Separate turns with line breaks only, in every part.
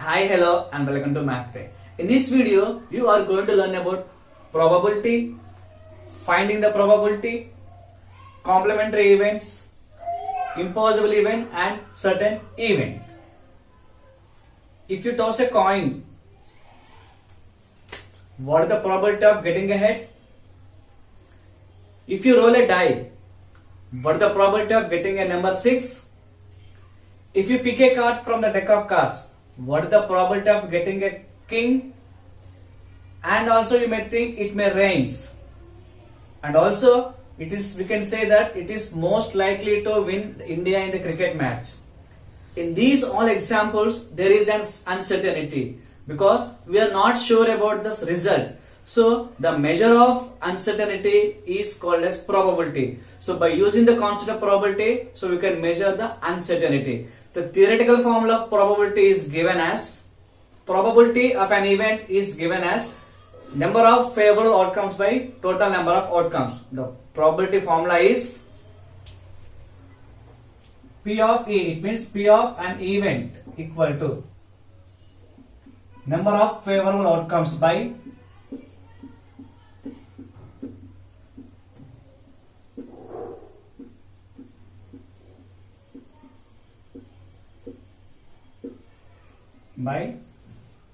Hi, hello, and welcome to MathPay. In this video, you are going to learn about probability, finding the probability, complementary events, impossible event, and certain event. If you toss a coin, what is the probability of getting a head? If you roll a die, what is the probability of getting a number 6? If you pick a card from the deck of cards, what is the probability of getting a king? And also you may think it may rains. And also we can say that it is most likely to win India in the cricket match. In these all examples, there is an uncertainty because we are not sure about this result. So the measure of uncertainty is called as probability. So by using the concept of probability, so we can measure the uncertainty. The theoretical formula of probability is given as probability of an event is given as number of favorable outcomes by total number of outcomes. The probability formula is P of E. It means P of an event equal to number of favorable outcomes by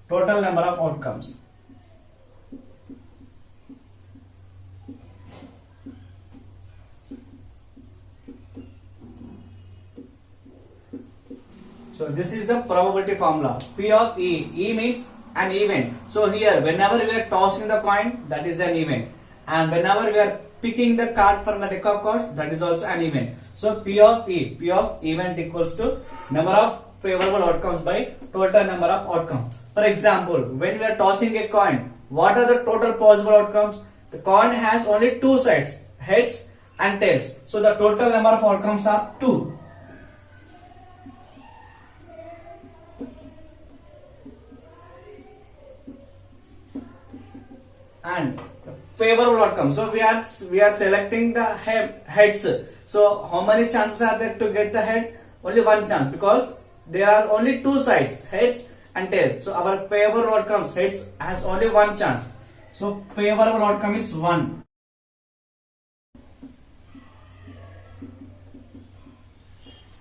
total number of outcomes. So this is the probability formula. P of E. E means an event. So here whenever we are tossing the coin, that is an event. And whenever we are picking the card from the deck of cards, that is also an event. So P of E. P of event equals to number of favorable outcomes by total number of outcomes. For example, when we are tossing a coin, what are the total possible outcomes? The coin has only two sides, heads and tails. So the total number of outcomes are 2. And favorable outcome. So we are selecting the heads. So how many chances are there to get the head? Only one chance because there are only two sides, heads and tails. So our favorable outcomes, heads has only one chance. So favorable outcome is 1.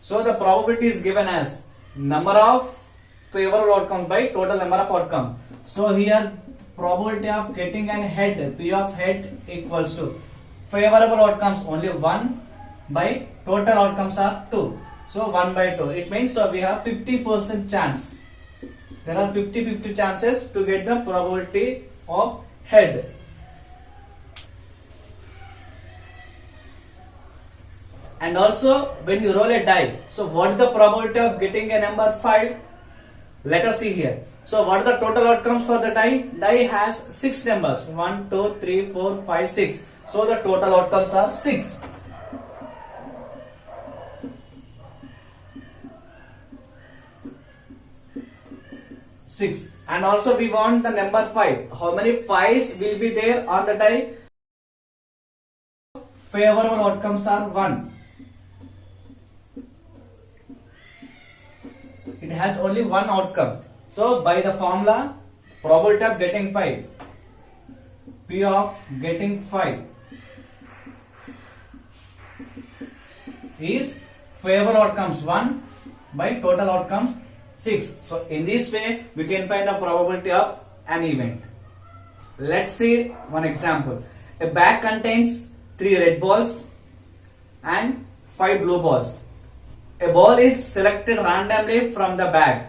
So the probability is given as number of favorable outcomes by total number of outcomes. So here probability of getting an head, P of head equals to favorable outcomes only 1 by total outcomes are 2. So 1 by 2. It means so we have 50% chance. There are 50-50 chances to get the probability of head. And also when you roll a die, so what is the probability of getting a number 5? Let us see here. So what are the total outcomes for the die? Die has 6 numbers. 1, 2, 3, 4, 5, 6. So the total outcomes are 6. And also we want the number 5. How many 5s will be there on the die? Favorable outcomes are 1. It has only one outcome. So by the formula, probability of getting 5, P of getting 5 is favorable outcomes 1 by total outcomes 6. So in this way we can find the probability of an event. Let's see one example. A bag contains 3 red balls and 5 blue balls. A ball is selected randomly from the bag.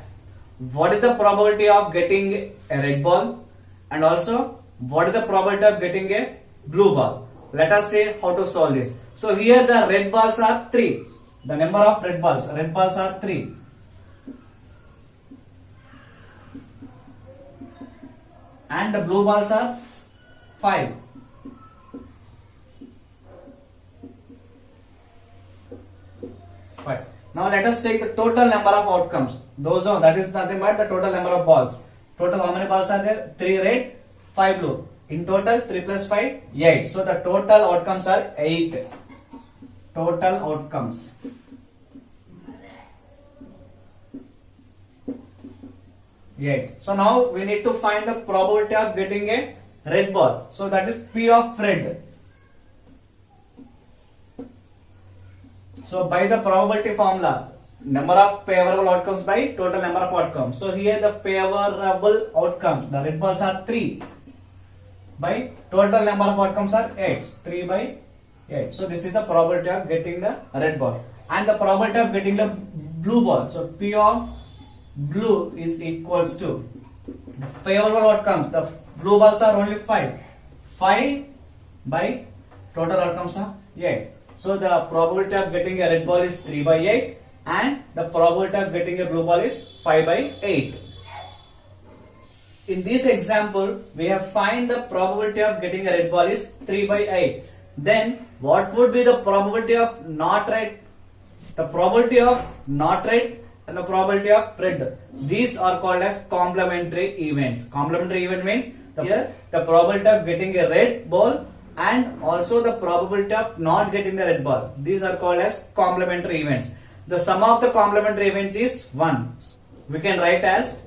What is the probability of getting a red ball? And also what is the probability of getting a blue ball? Let us see how to solve this. So here the red balls are 3. The number of red balls are 3. And the blue balls are 5. Now let us take the total number of outcomes. That is nothing but the total number of balls. Total how many balls are there? 3 red, 5 blue. In total 3 plus 5, 8. So the total outcomes are 8. Total outcomes. 8. So now we need to find the probability of getting a red ball. So that is P of red. So by the probability formula, number of favorable outcomes by total number of outcomes. So here the favorable outcomes, the red balls are 3 by total number of outcomes are 8. 3 by 8. So this is the probability of getting the red ball. And the probability of getting the blue ball. So P of blue is equals to the favorable outcome. The blue balls are only 5. 5 by total outcomes are 8. So the probability of getting a red ball is 3 by 8 and the probability of getting a blue ball is 5 by 8. In this example, we have find the probability of getting a red ball is 3 by 8. Then what would be the probability of not red? The probability of not red and the probability of red. These are called as complementary events. Complementary event means here the probability of getting a red ball and also the probability of not getting the red ball. These are called as complementary events. The sum of the complementary events is 1. We can write as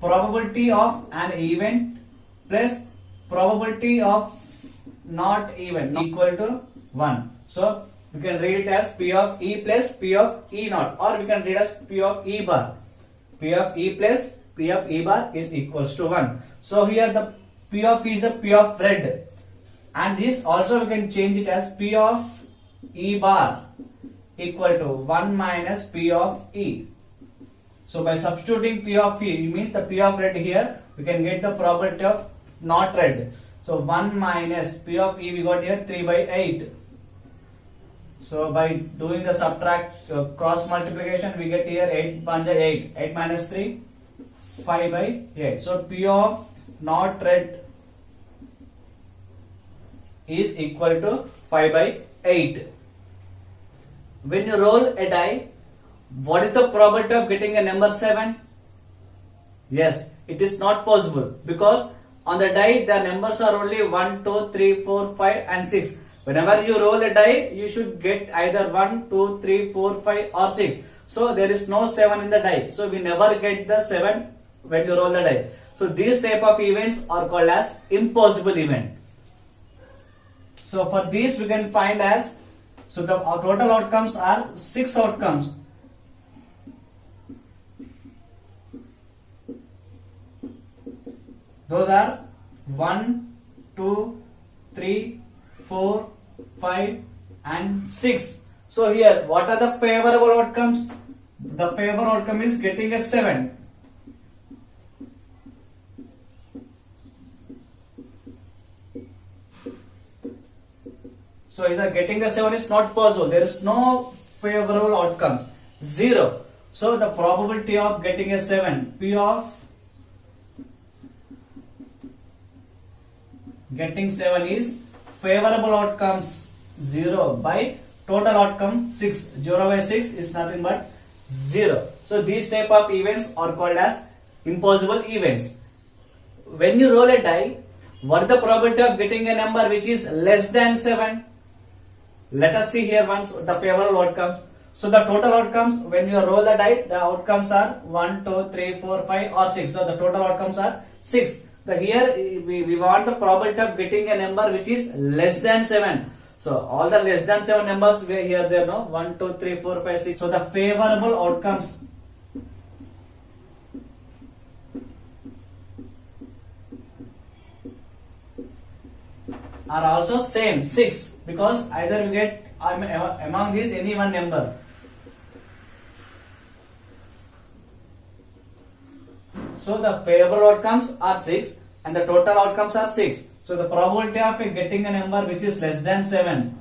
probability of an event plus probability of not event equal to 1. So we can read it as P of E plus P of E naught, or we can read as P of E bar. P of E plus P of E bar is equals to 1. So here the P of E is the P of red, and this also we can change it as P of E bar equal to 1 minus P of E. So by substituting P of E, it means the P of red here, we can get the probability of not red. So 1 minus P of E we got here 3 by 8. So by doing the subtract cross multiplication, we get here 8 8. 8 minus 3, 5 by 8. So P of not red is equal to 5 by 8. When you roll a die, what is the probability of getting a number 7? Yes, it is not possible because on the die the numbers are only 1, 2, 3, 4, 5 and 6. Whenever you roll a die, you should get either 1, 2, 3, 4, 5 or 6. So there is no 7 in the die. So we never get the 7 when you roll the die. So these type of events are called as impossible event. So for this we can find as, so the total outcomes are 6 outcomes. Those are 1, 2, 3, 4, 5 and 6. So here what are the favorable outcomes? The favorable outcome is getting a 7. So either getting the 7 is not possible. There is no favorable outcome. 0. So the probability of getting a 7, P of getting 7 is favorable outcomes 0 by total outcome 6. 0 by 6 is nothing but 0. So these type of events are called as impossible events. When you roll a die, what is the probability of getting a number which is less than 7? Let us see here once the favorable outcomes. So the total outcomes, when you roll the die, the outcomes are 1, 2, 3, 4, 5 or 6. So the total outcomes are 6. Here we want the probability of getting a number which is less than 7. So all the less than 7 numbers were here there, no? 1, 2, 3, 4, 5, 6. So the favorable outcomes are also same 6, because either we get among these any one number. So the favorable outcomes are 6 and the total outcomes are 6. So the probability of getting a number which is less than 7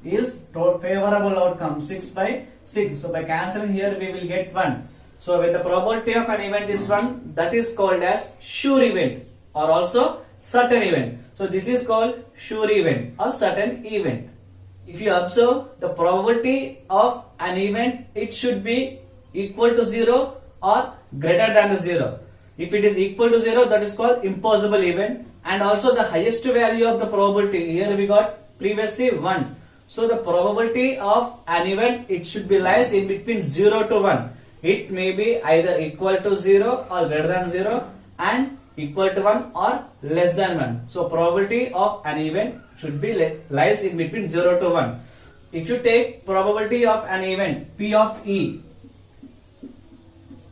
is favorable outcome 6 by 6. So by cancelling here we will get 1. So when the probability of an event is 1, that is called as sure event or also certain event. So this is called sure event or certain event. If you observe the probability of an event, it should be equal to 0 or greater than the 0. If it is equal to 0, that is called impossible event. And also the highest value of the probability, here we got previously 1. So the probability of an event, it should be lies in between 0 to 1. It may be either equal to 0 or greater than 0 and equal to 1 or less than 1. So probability of an event should be lies in between 0 to 1. If you take probability of an event P of E,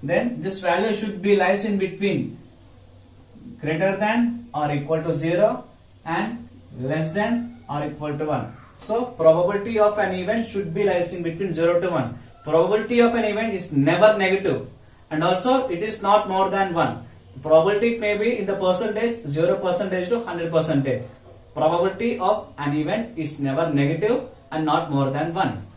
then this value should be lies in between greater than or equal to 0 and less than or equal to 1. So probability of an event should be lies in between 0 to 1. Probability of an event is never negative, and also it is not more than 1. Probability may be in the percentage 0% to 100%. Probability of an event is never negative and not more than 1.